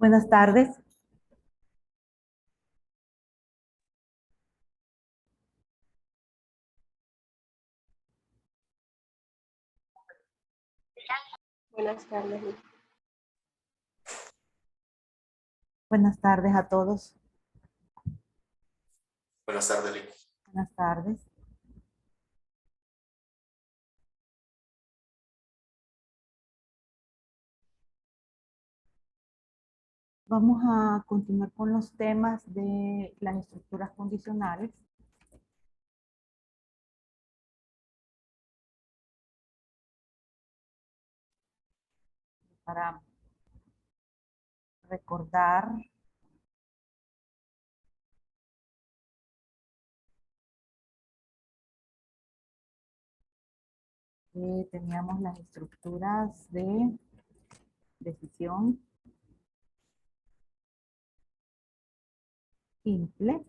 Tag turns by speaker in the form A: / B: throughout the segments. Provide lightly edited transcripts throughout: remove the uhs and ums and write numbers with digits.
A: Buenas tardes.
B: Buenas tardes.
A: Buenas tardes a todos.
C: Buenas tardes, Lili.
A: Buenas tardes. Vamos a continuar con los temas de las estructuras condicionales. Para recordar que teníamos las estructuras de decisión simple,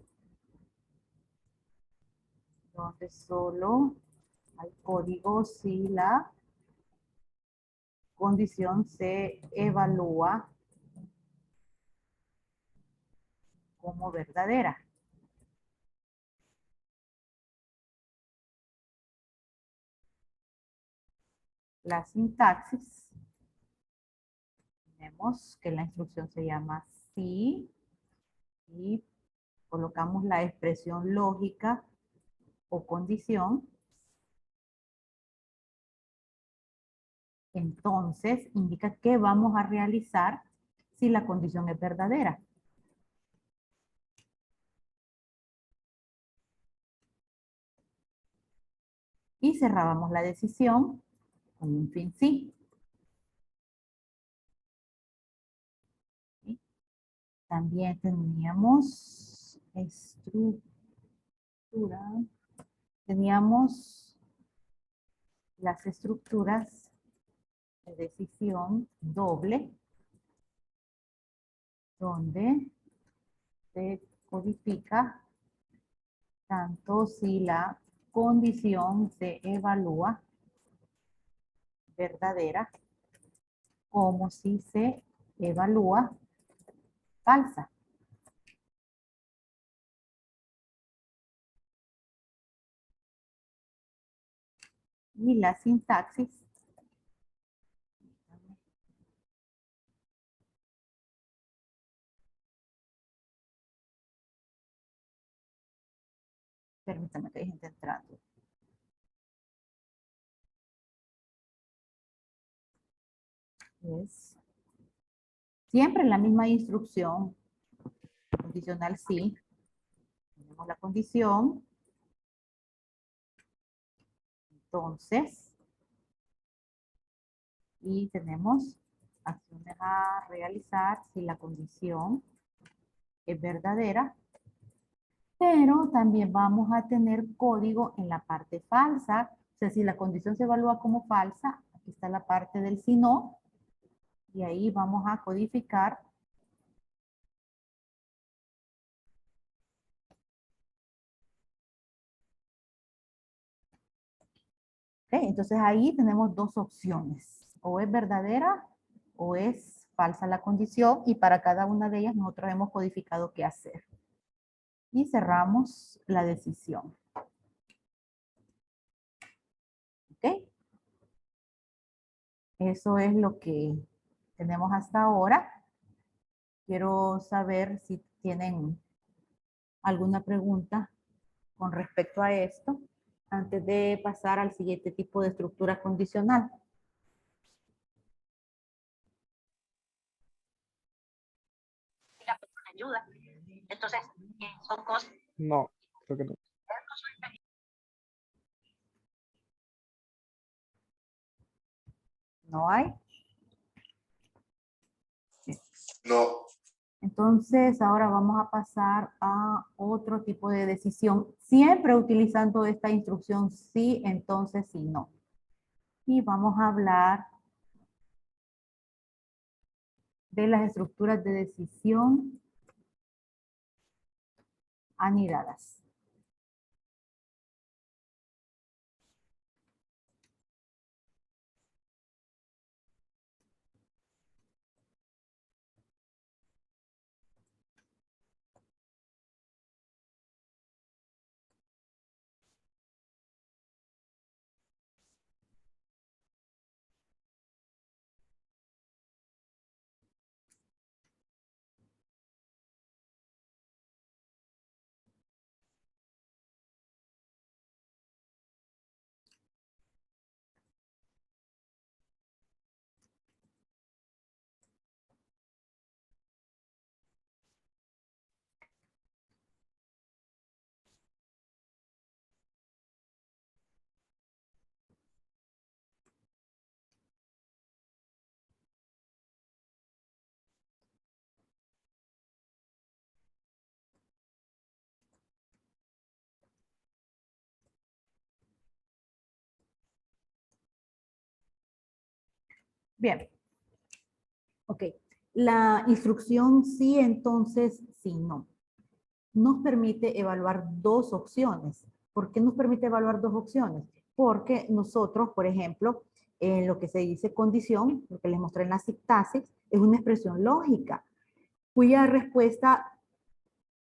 A: donde solo hay código si la condición se evalúa como verdadera. La sintaxis, tenemos que la instrucción se llama si y colocamos la expresión lógica o condición. Entonces, indica que vamos a realizar si la condición es verdadera. Y cerrábamos la decisión con un fin sí. ¿Sí? También teníamos teníamos las estructuras de decisión doble, donde se codifica tanto si la condición se evalúa verdadera como si se evalúa falsa. Y la sintaxis permítame que hay gente entrando. Es siempre la misma instrucción, condicional sí. Tenemos la condición. Entonces, y tenemos acciones a realizar si la condición es verdadera, pero también vamos a tener código en la parte falsa. O sea, si la condición se evalúa como falsa, aquí está la parte del si no, y ahí vamos a codificar ¿okay? Entonces ahí tenemos dos opciones, o es verdadera o es falsa la condición, y para cada una de ellas nosotros hemos codificado qué hacer. Y cerramos la decisión. ¿Ok? Eso es lo que tenemos hasta ahora. Quiero saber si tienen alguna pregunta con respecto a esto antes de pasar al siguiente tipo de estructura condicional.
D: Ayuda. Entonces, son cosas.
E: No, creo que no.
A: ¿No hay?
C: No.
A: Entonces, ahora vamos a pasar a otro tipo de decisión, siempre utilizando esta instrucción sí, entonces, sí, no. Y vamos a hablar de las estructuras de decisión anidadas. Bien. Ok. La instrucción sí, entonces, sí, no. Nos permite evaluar dos opciones. ¿Por qué nos permite evaluar dos opciones? Porque nosotros, por ejemplo, en lo que se dice condición, lo que les mostré en la sintaxis, es una expresión lógica, cuya respuesta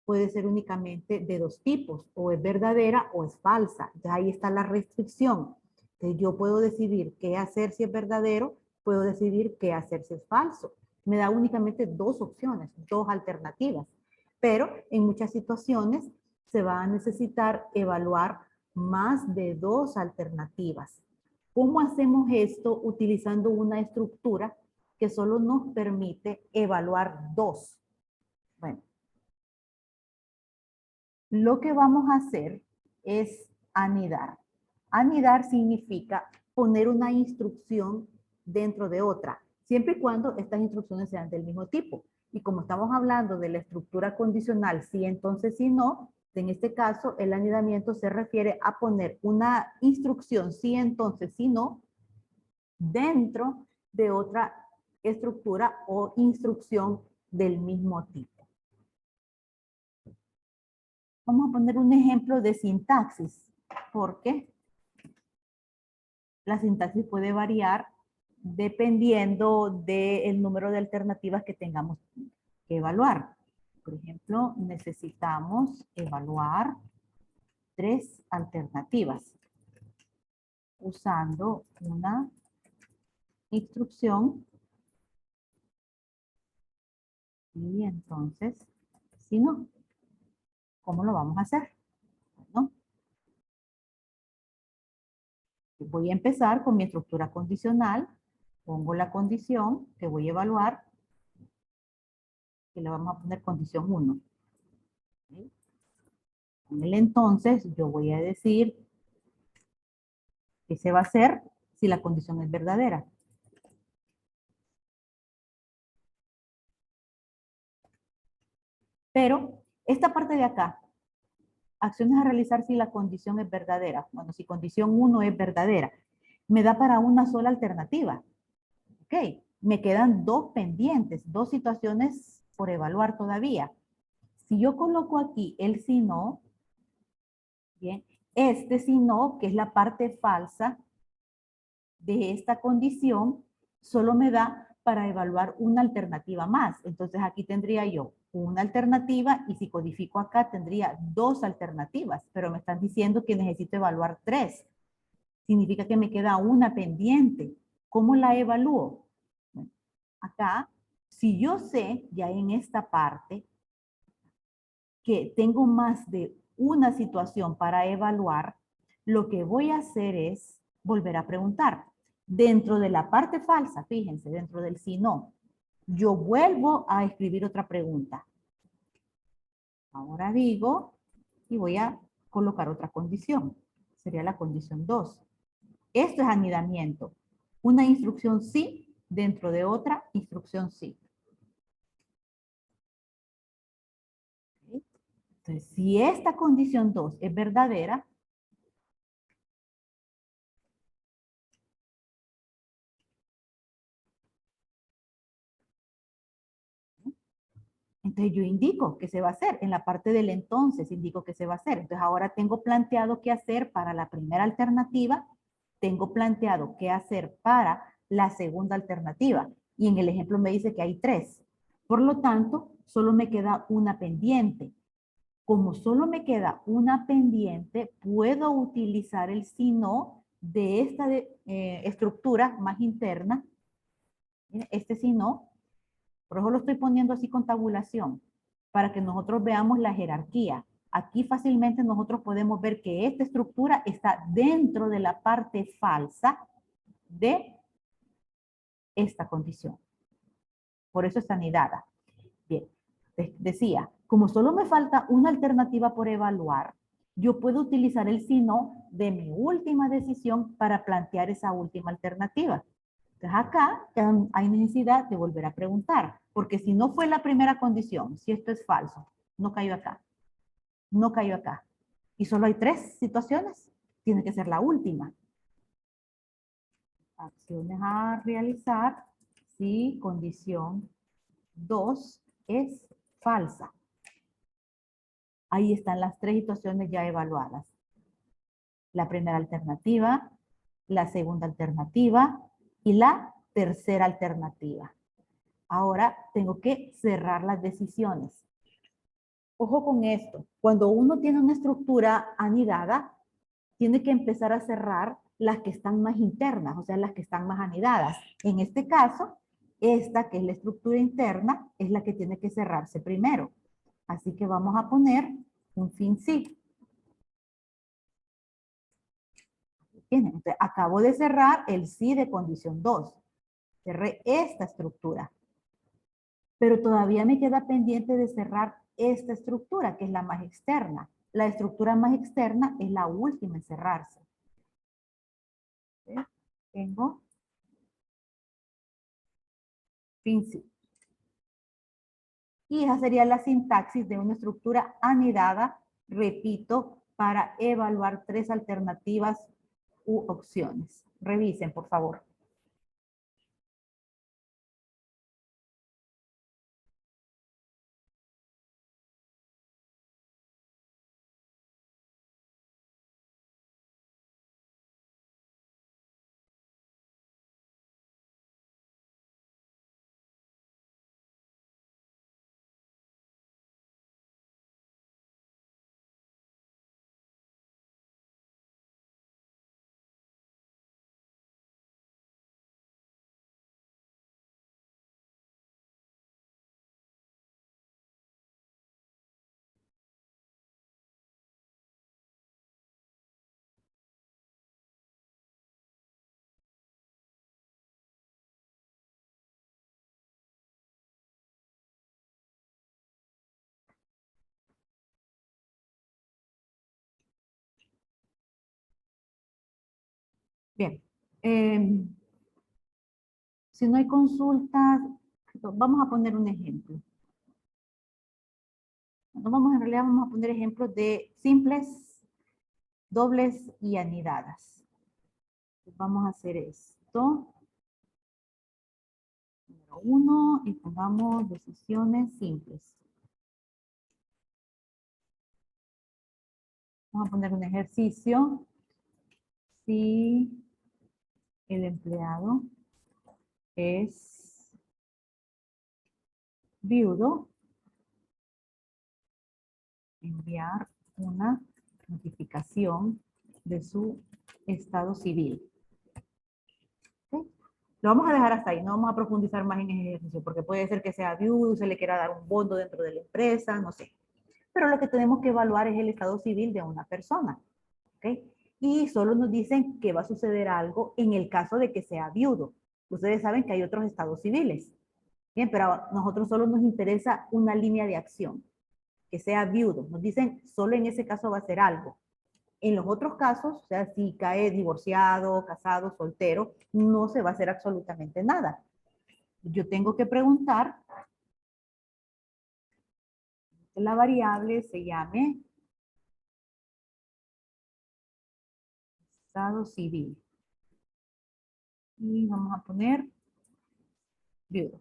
A: puede ser únicamente de dos tipos, o es verdadera o es falsa. Ya ahí está la restricción. Entonces yo puedo decidir qué hacer si es verdadero, puedo decidir qué hacer si es falso. Me da únicamente dos opciones, dos alternativas. Pero en muchas situaciones se va a necesitar evaluar más de dos alternativas. ¿Cómo hacemos esto utilizando una estructura que solo nos permite evaluar dos? Bueno, lo que vamos a hacer es anidar. Anidar significa poner una instrucción dentro de otra, siempre y cuando estas instrucciones sean del mismo tipo. Y como estamos hablando de la estructura condicional, sí, entonces, sí, no, en este caso el anidamiento se refiere a poner una instrucción, sí, entonces, sí, no, dentro de otra estructura o instrucción del mismo tipo. Vamos a poner un ejemplo de sintaxis, porque la sintaxis puede variar dependiendo del número de alternativas que tengamos que evaluar. Por ejemplo, necesitamos evaluar 3 alternativas usando una instrucción. Y entonces, si no, ¿cómo lo vamos a hacer? Bueno, voy a empezar con mi estructura condicional. Pongo la condición que voy a evaluar y le vamos a poner condición 1. ¿Sí? En el entonces yo voy a decir qué se va a hacer si la condición es verdadera. Pero esta parte de acá, acciones a realizar si la condición es verdadera. Bueno, si condición 1 es verdadera, me da para una sola alternativa. Ok, me quedan dos pendientes, dos situaciones por evaluar todavía. Si yo coloco aquí el si no, bien, este si no, que es la parte falsa de esta condición, solo me da para evaluar una alternativa más. Entonces aquí tendría yo una alternativa y si codifico acá tendría dos alternativas, pero me están diciendo que necesito evaluar 3. Significa que me queda una pendiente. ¿Cómo la evalúo? Bueno, acá, si yo sé ya en esta parte que tengo más de una situación para evaluar, lo que voy a hacer es volver a preguntar. Dentro de la parte falsa, fíjense, dentro del si no, yo vuelvo a escribir otra pregunta. Ahora digo, y voy a colocar otra condición. Sería la condición 2. Esto es anidamiento. Una instrucción sí dentro de otra instrucción sí. Entonces, si esta condición 2 es verdadera, entonces yo indico qué se va a hacer. En la parte del entonces indico qué se va a hacer. Entonces ahora tengo planteado qué hacer para la primera alternativa. Tengo planteado qué hacer para la segunda alternativa. Y en el ejemplo me dice que hay 3. Por lo tanto, solo me queda una pendiente. Como solo me queda una pendiente, puedo utilizar el si no de esta estructura más interna. Este si no. Por eso lo estoy poniendo así con tabulación, para que nosotros veamos la jerarquía. Aquí fácilmente nosotros podemos ver que esta estructura está dentro de la parte falsa de esta condición. Por eso está anidada. Bien, decía, como solo me falta una alternativa por evaluar, yo puedo utilizar el si no de mi última decisión para plantear esa última alternativa. Entonces acá hay necesidad de volver a preguntar, porque si no fue la primera condición, si esto es falso, no cayó acá, no cayó acá. Y solo hay 3 situaciones, tiene que ser la última. Acciones a realizar si condición 2 es falsa. Ahí están las tres situaciones ya evaluadas. La primera alternativa, la segunda alternativa y la tercera alternativa. Ahora tengo que cerrar las decisiones. Ojo con esto. Cuando uno tiene una estructura anidada, tiene que empezar a cerrar las que están más internas, o sea, las que están más anidadas. En este caso, esta que es la estructura interna es la que tiene que cerrarse primero. Así que vamos a poner un fin sí. Bien, entonces, acabo de cerrar el sí de condición 2. Cerré esta estructura. Pero todavía me queda pendiente de cerrar esta estructura, que es la más externa. La estructura más externa es la última en cerrarse. ¿Sí? Tengo fin sí. Y esa sería la sintaxis de una estructura anidada, repito, para evaluar tres alternativas u opciones. Revisen, por favor. Bien. Si no hay consultas, vamos a poner un ejemplo. En realidad vamos a poner ejemplos de simples, dobles y anidadas. Vamos a hacer esto. Número 1 y pongamos decisiones simples. Vamos a poner un ejercicio. Si el empleado es viudo, enviar una notificación de su estado civil. ¿Okay? Lo vamos a dejar hasta ahí, no vamos a profundizar más en el ejercicio, porque puede ser que sea viudo, se le quiera dar un bono dentro de la empresa, no sé. Pero lo que tenemos que evaluar es el estado civil de una persona. ¿Okay? Y solo nos dicen que va a suceder algo en el caso de que sea viudo. Ustedes saben que hay otros estados civiles. Bien, pero a nosotros solo nos interesa una línea de acción, que sea viudo. Nos dicen, solo en ese caso va a ser algo. En los otros casos, o sea, si cae divorciado, casado, soltero, no se va a hacer absolutamente nada. Yo tengo que preguntar que la variable se llame estado civil. Y vamos a poner viudo.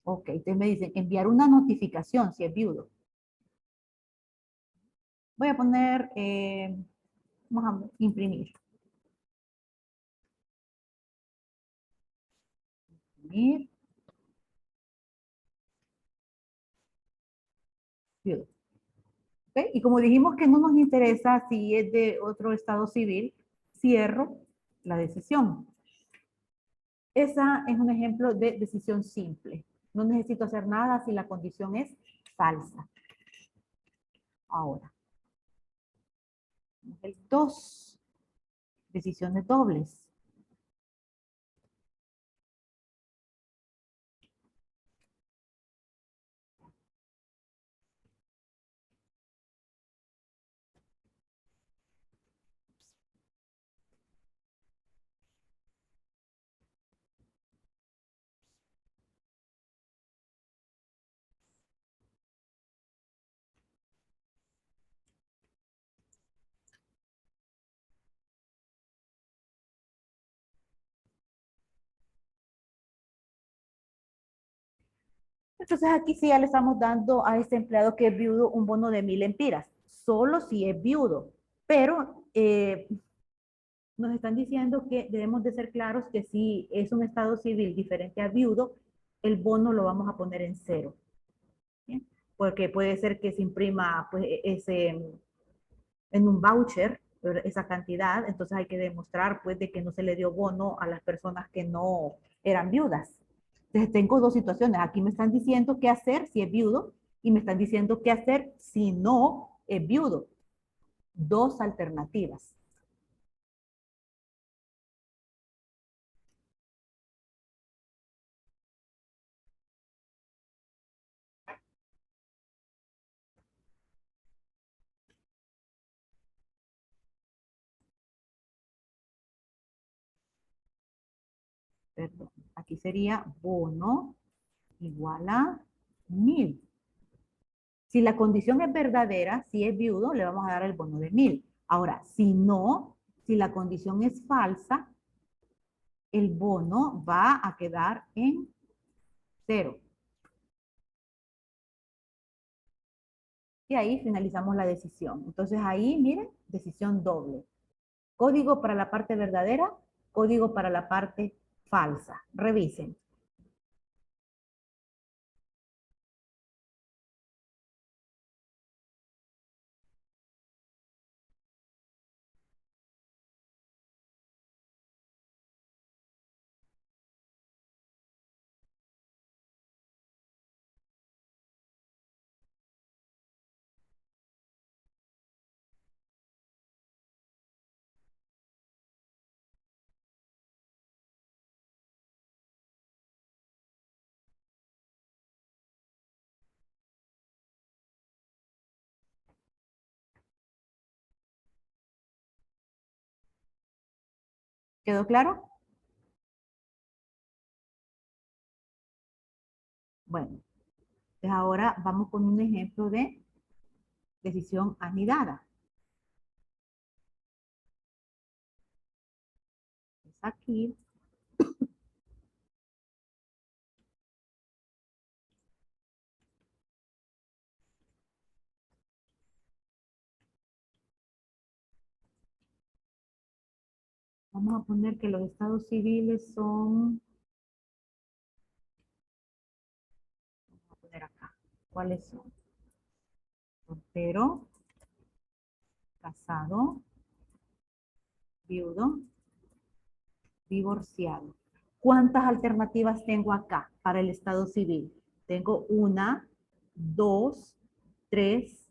A: Ok, entonces me dicen enviar una notificación si es viudo. Voy a poner, vamos a imprimir. Imprimir. Viudo. ¿Okay? Y como dijimos que no nos interesa si es de otro estado civil, cierro la decisión. Esa es un ejemplo de decisión simple. No necesito hacer nada si la condición es falsa. Ahora, el 2, decisiones dobles. Entonces aquí sí ya le estamos dando a este empleado que es viudo un bono de 1000 lempiras, solo si es viudo. Pero nos están diciendo que debemos de ser claros que si es un estado civil diferente a viudo, el bono lo vamos a poner en 0. ¿Bien? Porque puede ser que se imprima pues, en un voucher esa cantidad, entonces hay que demostrar pues de que no se le dio bono a las personas que no eran viudas. Entonces tengo dos situaciones, aquí me están diciendo qué hacer si es viudo y me están diciendo qué hacer si no es viudo. Dos alternativas. Perdón, aquí sería bono igual a 1000. Si la condición es verdadera, si es viudo, le vamos a dar el bono de 1000. Ahora, si no, si la condición es falsa, el bono va a quedar en 0. Y ahí finalizamos la decisión. Entonces ahí, miren, decisión doble. Código para la parte verdadera, código para la parte falsa. Revisen. ¿Quedó claro? Bueno, pues ahora vamos con un ejemplo de decisión anidada. Es aquí. Vamos a poner que los estados civiles son, vamos a poner acá, ¿cuáles son? Soltero, casado, viudo, divorciado. ¿Cuántas alternativas tengo acá para el estado civil? Tengo 1, 2, 3,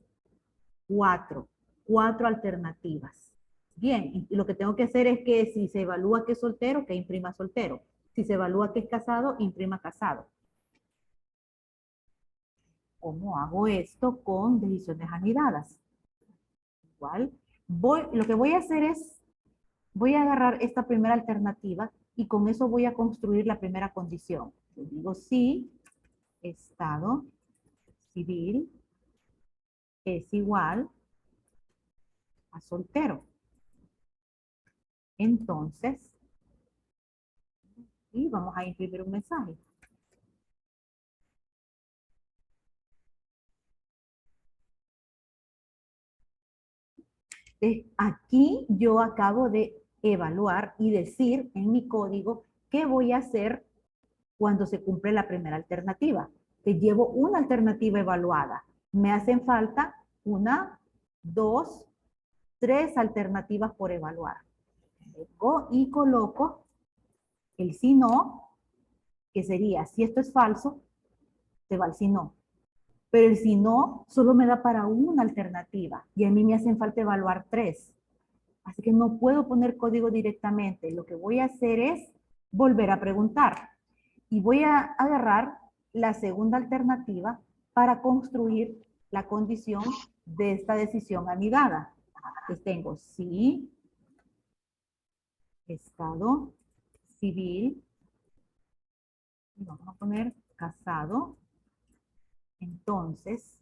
A: 4. 4 alternativas. Bien, y lo que tengo que hacer es que si se evalúa que es soltero, que imprima soltero. Si se evalúa que es casado, imprima casado. ¿Cómo hago esto con decisiones anidadas? Igual, lo que voy a hacer es, voy a agarrar esta primera alternativa y con eso voy a construir la primera condición. Yo digo sí, estado civil es igual a soltero. Entonces, y vamos a imprimir un mensaje. Aquí yo acabo de evaluar y decir en mi código qué voy a hacer cuando se cumple la primera alternativa. Que llevo una alternativa evaluada. Me hacen falta 1, 2, 3 alternativas por evaluar. Y coloco el si no, que sería, si esto es falso, se va el si no. Pero el si no solo me da para una alternativa y a mí me hacen falta evaluar 3. Así que no puedo poner código directamente. Lo que voy a hacer es volver a preguntar. Y voy a agarrar la segunda alternativa para construir la condición de esta decisión anidada. Entonces tengo sí, estado civil, y vamos a poner casado. Entonces,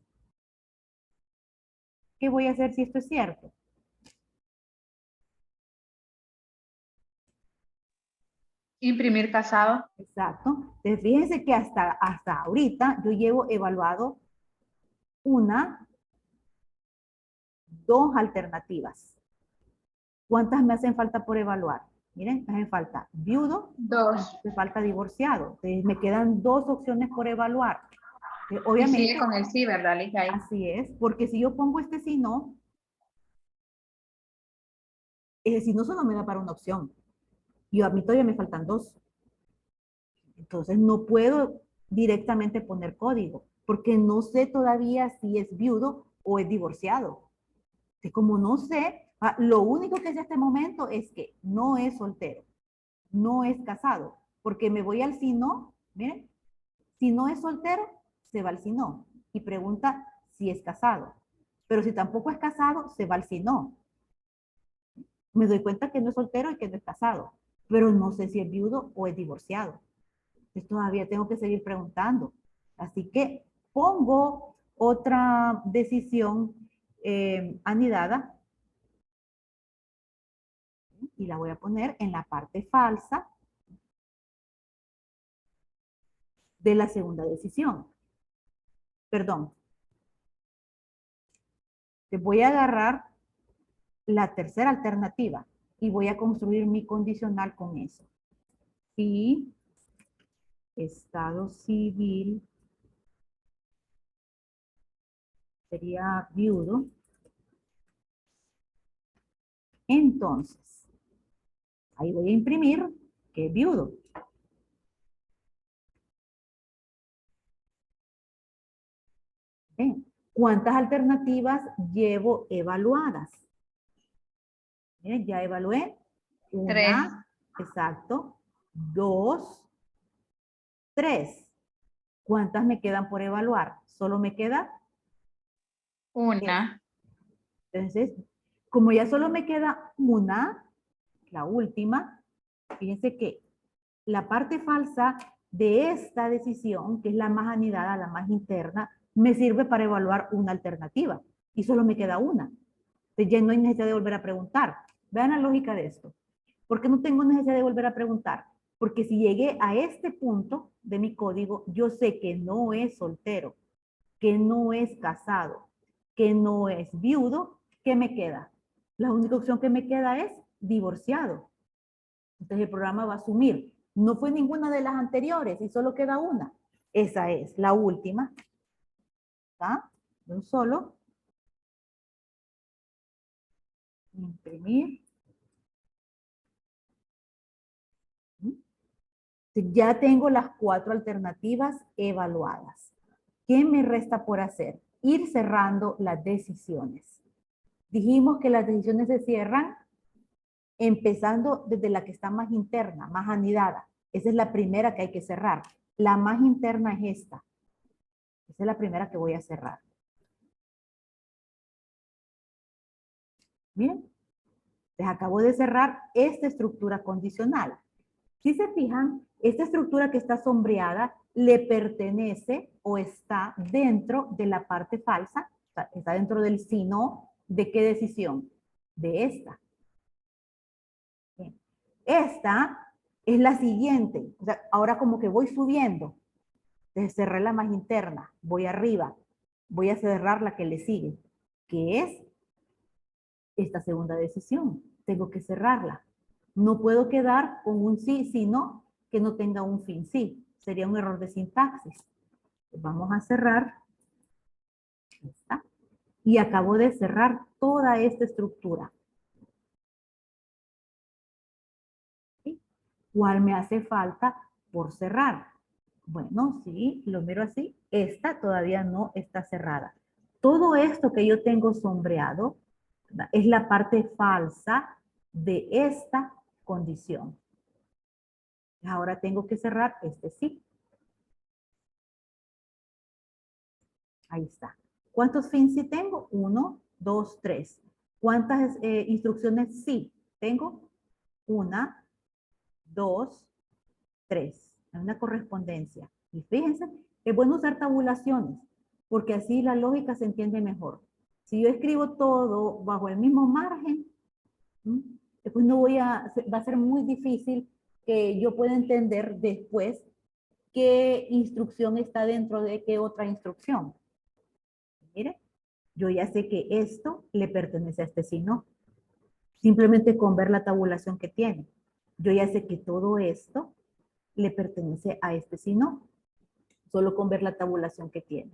A: ¿qué voy a hacer si esto es cierto?
E: Imprimir casado.
A: Exacto. Entonces, fíjense que hasta ahorita yo llevo evaluado dos alternativas. ¿Cuántas me hacen falta por evaluar? Miren, me hacen falta viudo,
E: 2.
A: me falta divorciado. Entonces, me quedan dos opciones por evaluar.
E: Y
A: Obviamente,
E: sigue con el sí, ¿verdad, Lijay?
A: así es, porque si yo pongo este si no, ese si no solo me da para una opción. Y a mí todavía me faltan dos. Entonces no puedo directamente poner código, porque no sé todavía si es viudo o es divorciado. Entonces, como no sé, lo único que sé hasta el momento es que no es soltero, no es casado, porque me voy al si no, miren, si no es soltero, se va al si no, y pregunta si es casado. Pero si tampoco es casado, se va al si no. Me doy cuenta que no es soltero y que no es casado, pero no sé si es viudo o es divorciado. Entonces todavía tengo que seguir preguntando. Así que pongo otra decisión anidada y la voy a poner en la parte falsa de la segunda decisión. Perdón. Te voy a agarrar la tercera alternativa y voy a construir mi condicional con eso. Si estado civil sería viudo, entonces ahí voy a imprimir que es viudo. Bien. ¿Cuántas alternativas llevo evaluadas? Miren, ya evalué.
E: 3.
A: Exacto. 2, 3. ¿Cuántas me quedan por evaluar? Solo me queda
E: 1.
A: Entonces, como ya solo me queda una, la última, fíjense que la parte falsa de esta decisión, que es la más anidada, la más interna, me sirve para evaluar una alternativa. Y solo me queda una. Entonces ya no hay necesidad de volver a preguntar. Vean la lógica de esto. ¿Por qué no tengo necesidad de volver a preguntar? Porque si llegué a este punto de mi código, yo sé que no es soltero, que no es casado, que no es viudo. ¿Qué me queda? La única opción que me queda es divorciado. Entonces el programa va a asumir, no fue ninguna de las anteriores y solo queda una. Esa es la última. ¿Está? De un solo. Imprimir. Ya tengo las 4 alternativas evaluadas. ¿Qué me resta por hacer? Ir cerrando las decisiones. Dijimos que las decisiones se cierran empezando desde la que está más interna, más anidada. Esa es la primera que hay que cerrar. La más interna es esta. Esa es la primera que voy a cerrar. Miren, les acabo de cerrar esta estructura condicional. Si se fijan, esta estructura que está sombreada le pertenece o está dentro de la parte falsa, o sea, está dentro del si no, ¿de qué decisión? De esta. Bien. Esta es la siguiente, o sea, ahora como que voy subiendo, cerré la más interna, voy arriba, voy a cerrar la que le sigue, que es esta segunda decisión. Tengo que cerrarla. No puedo quedar con un sí, sino que no tenga un fin sí. Sería un error de sintaxis. Vamos a cerrar esta. Y acabo de cerrar toda esta estructura. ¿Sí? ¿Cuál me hace falta por cerrar? Bueno, sí, lo miro así. Esta todavía no está cerrada. Todo esto que yo tengo sombreado, ¿verdad?, es la parte falsa de esta condición. Ahora tengo que cerrar este sí. Ahí está. ¿Cuántos fins sí tengo? 1, 2, 3. ¿Cuántas instrucciones sí tengo? 1, 2, 3. Es una correspondencia. Y fíjense, es bueno usar tabulaciones, porque así la lógica se entiende mejor. Si yo escribo todo bajo el mismo margen, después no va a ser muy difícil que yo pueda entender después qué instrucción está dentro de qué otra instrucción. Mire, yo ya sé que esto le pertenece a este signo, simplemente con ver la tabulación que tiene. Yo ya sé que todo esto le pertenece a este signo, solo con ver la tabulación que tiene.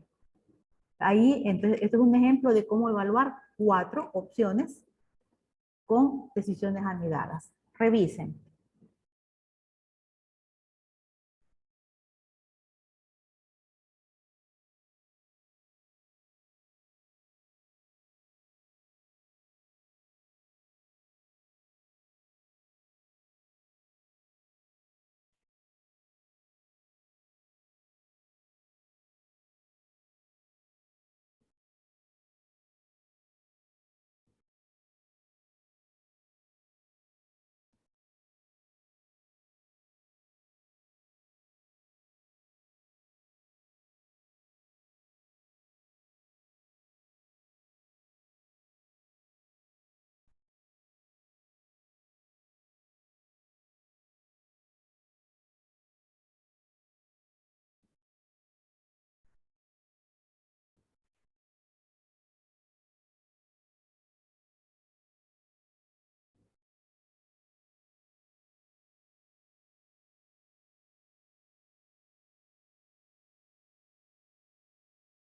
A: Ahí, entonces, este es un ejemplo de cómo evaluar 4 opciones con decisiones anidadas. Revisen.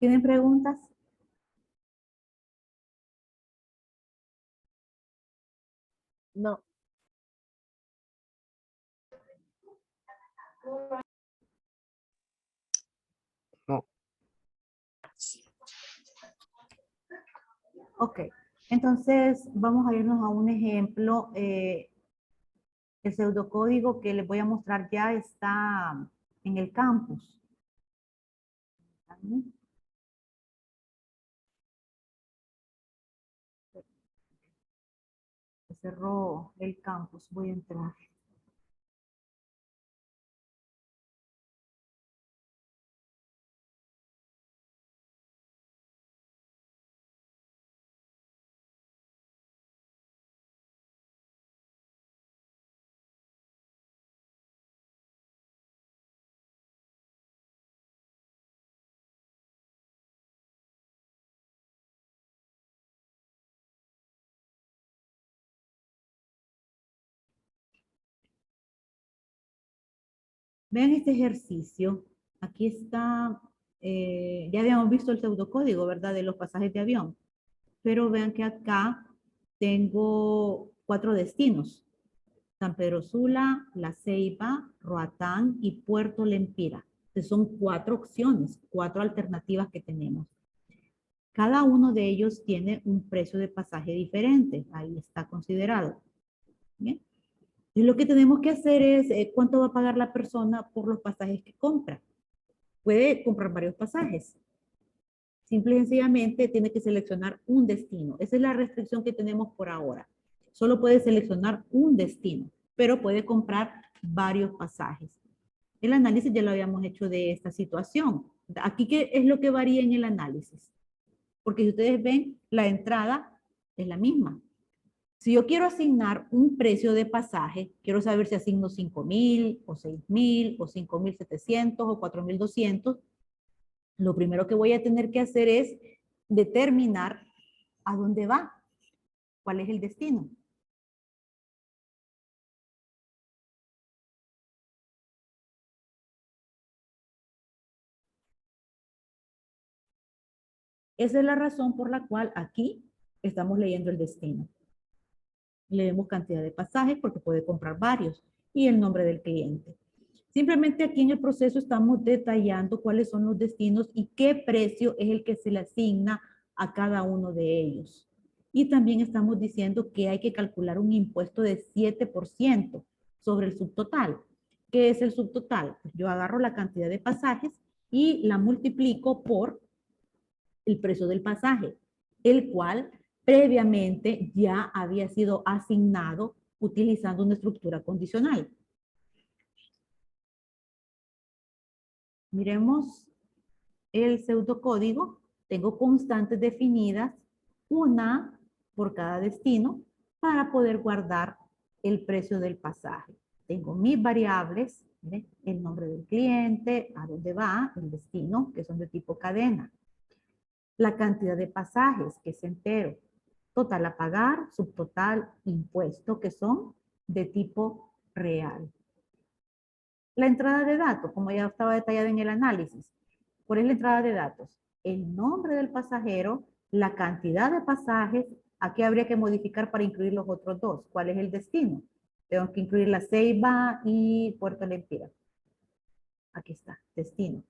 A: ¿Tienen preguntas?
F: No.
C: No.
A: Ok, entonces vamos a irnos a un ejemplo. El pseudocódigo que les voy a mostrar ya está en el campus. Se cerró el campus, voy a entrar. Vean este ejercicio. Aquí está, ya habíamos visto el pseudocódigo, ¿verdad? De los pasajes de avión. Pero vean que acá tengo 4 destinos. San Pedro Sula, La Ceiba, Roatán y Puerto Lempira. Entonces son 4 opciones, 4 alternativas que tenemos. Cada uno de ellos tiene un precio de pasaje diferente. Ahí está considerado. ¿Bien? Y lo que tenemos que hacer es cuánto va a pagar la persona por los pasajes que compra. Puede comprar varios pasajes. Simple y sencillamente tiene que seleccionar un destino. Esa es la restricción que tenemos por ahora. Solo puede seleccionar un destino, pero puede comprar varios pasajes. El análisis ya lo habíamos hecho de esta situación. Aquí, ¿qué es lo que varía en el análisis? Porque si ustedes ven, la entrada es la misma. Si yo quiero asignar un precio de pasaje, quiero saber si asigno 5,000 o 6,000 o 5,700 o 4,200, lo primero que voy a tener que hacer es determinar a dónde va, cuál es el destino. Esa es la razón por la cual aquí estamos leyendo el destino. Leemos cantidad de pasajes porque puede comprar varios y el nombre del cliente. Simplemente aquí en el proceso estamos detallando cuáles son los destinos y qué precio es el que se le asigna a cada uno de ellos. Y también estamos diciendo que hay que calcular un impuesto de 7% sobre el subtotal. ¿Qué es el subtotal? Pues yo agarro la cantidad de pasajes y la multiplico por el precio del pasaje, el cual previamente ya había sido asignado utilizando una estructura condicional. Miremos el pseudocódigo. Tengo constantes definidas, una por cada destino, para poder guardar el precio del pasaje. tengo mis variables, ¿ve? El nombre del cliente, a dónde va, el destino, que son de tipo cadena. La cantidad de pasajes, que es entero. Total a pagar, subtotal, impuesto, que son de tipo real. La entrada de datos, como ya estaba detallada en el análisis. ¿Cuál es la entrada de datos? El nombre del pasajero, la cantidad de pasajes, aquí habría que modificar para incluir los otros dos. ¿Cuál es el destino? Tengo que incluir La Ceiba y Puerto Lempira. Aquí está, destino.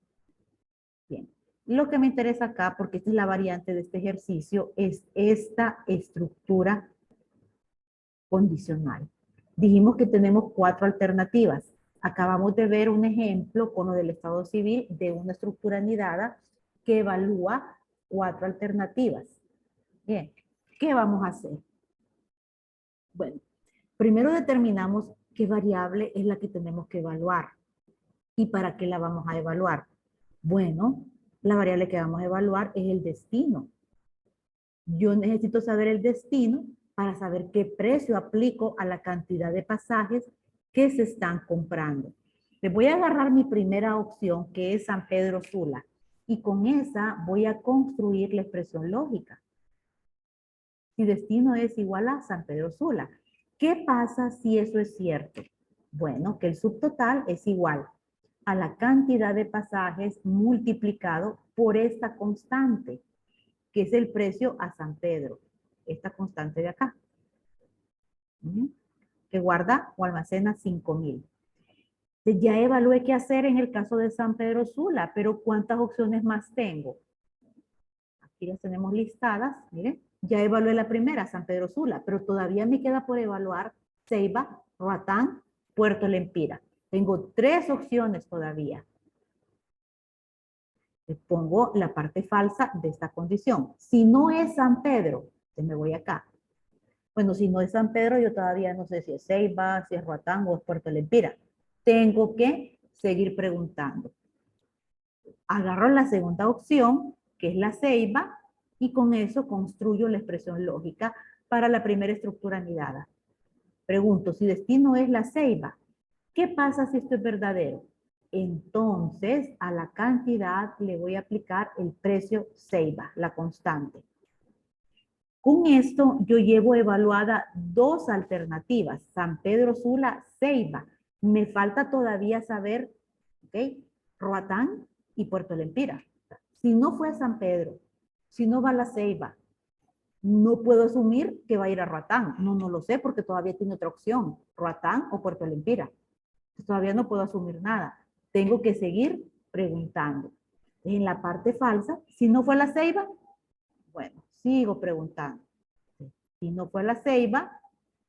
A: Bien. Lo que me interesa acá, porque esta es la variante de este ejercicio, es esta estructura condicional. Dijimos que tenemos 4 alternativas. Acabamos de ver un ejemplo con lo del estado civil de una estructura anidada que evalúa 4 alternativas. Bien, ¿qué vamos a hacer? Bueno, primero determinamos qué variable es la que tenemos que evaluar y para qué la vamos a evaluar. Bueno, la variable que vamos a evaluar es el destino. Yo necesito saber el destino para saber qué precio aplico a la cantidad de pasajes que se están comprando. Les voy a agarrar mi primera opción, que es San Pedro Sula, y con esa voy a construir la expresión lógica. Si destino es igual a San Pedro Sula, ¿qué pasa si eso es cierto? Bueno, que el subtotal es igual a la cantidad de pasajes multiplicado por esta constante, que es el precio a San Pedro, esta constante de acá, que guarda o almacena 5,000. Ya evalué qué hacer en el caso de San Pedro Sula, pero ¿cuántas opciones más tengo? Aquí las tenemos listadas, miren. Ya evalué la primera, San Pedro Sula, pero todavía me queda por evaluar Ceiba, Roatán, Puerto Lempira. Tengo 3 opciones todavía. Le pongo la parte falsa de esta condición. Si no es San Pedro, me voy acá. Bueno, si no es San Pedro, yo todavía no sé si es Ceiba, si es Roatán o es Puerto Lempira. Tengo que seguir preguntando. Agarro la segunda opción, que es la Ceiba, y con eso construyo la expresión lógica para la primera estructura anidada. Pregunto, si destino es la Ceiba, ¿qué pasa si esto es verdadero? Entonces, a la cantidad le voy a aplicar el precio Ceiba, la constante. Con esto yo llevo evaluada 2 alternativas, San Pedro Sula, Ceiba. Me falta todavía saber, ¿ok? Roatán y Puerto Lempira. Si no fue a San Pedro, si no va a la Ceiba, no puedo asumir que va a ir a Roatán. No lo sé porque todavía tiene otra opción, Roatán o Puerto Lempira. Todavía no puedo asumir nada. Tengo que seguir preguntando. En la parte falsa, si no fue a la Ceiba, bueno, sigo preguntando. Si no fue a la Ceiba,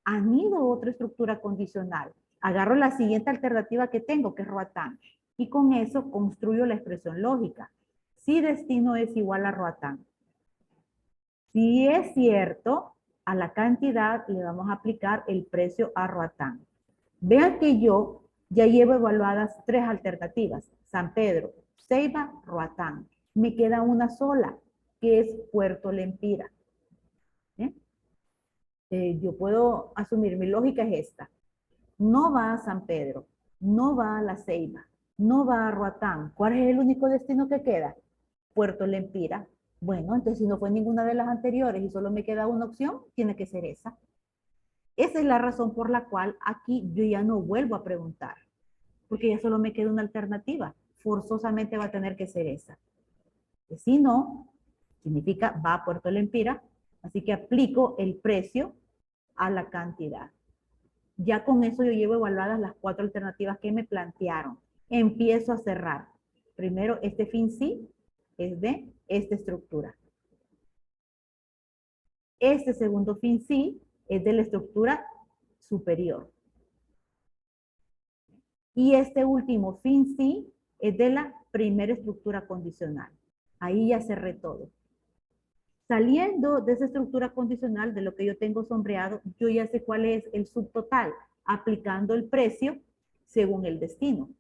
A: anido otra estructura condicional. Agarro la siguiente alternativa que tengo, que es Roatán. Y con eso construyo la expresión lógica. Si destino es igual a Roatán. Si es cierto, a la cantidad le vamos a aplicar el precio a Roatán. Vean que yo ya llevo evaluadas 3 alternativas. San Pedro, Ceiba, Roatán. Me queda una sola, que es Puerto Lempira. Yo puedo asumir, mi lógica es esta. No va a San Pedro, no va a la Ceiba, no va a Roatán. ¿Cuál es el único destino que queda? Puerto Lempira. Bueno, entonces si no fue ninguna de las anteriores y solo me queda una opción, tiene que ser esa. Esa es la razón por la cual aquí yo ya no vuelvo a preguntar, porque ya solo me queda una alternativa. Forzosamente va a tener que ser esa. Si no, significa va a Puerto Lempira, así que aplico el precio a la cantidad. Ya con eso yo llevo evaluadas las 4 alternativas que me plantearon. Empiezo a cerrar. Primero, este fin sí es de esta estructura. Este segundo fin sí es de la estructura superior. Y este último fin sí es de la primera estructura condicional. Ahí ya cerré todo. Saliendo de esa estructura condicional, de lo que yo tengo sombreado, yo ya sé cuál es el subtotal, aplicando el precio según el destino.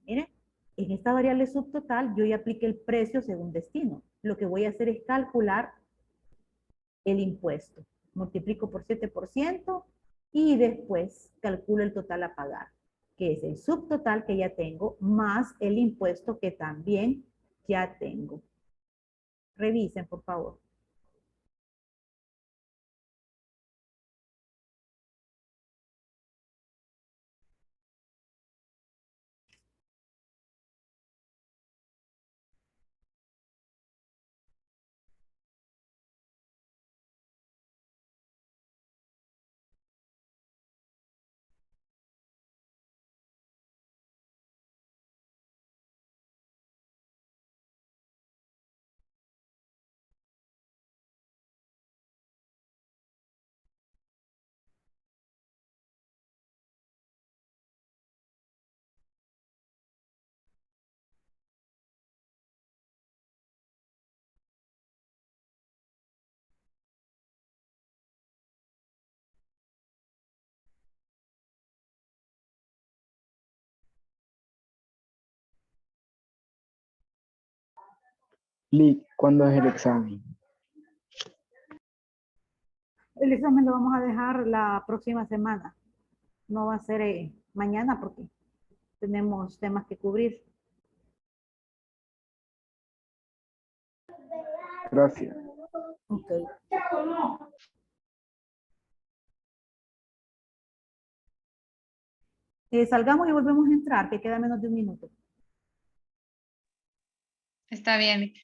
A: Miren, en esta variable subtotal yo ya apliqué el precio según destino. Lo que voy a hacer es calcular el impuesto. Multiplico por 7%, y después calculo el total a pagar, que es el subtotal que ya tengo más el impuesto que también ya tengo. Revisen, por favor.
G: Lick, ¿cuándo es el examen?
A: El examen lo vamos a dejar la próxima semana. No va a ser mañana porque tenemos temas que cubrir.
G: Gracias.
A: Ok. Salgamos y volvemos a entrar, que queda menos de un minuto.
E: Está bien.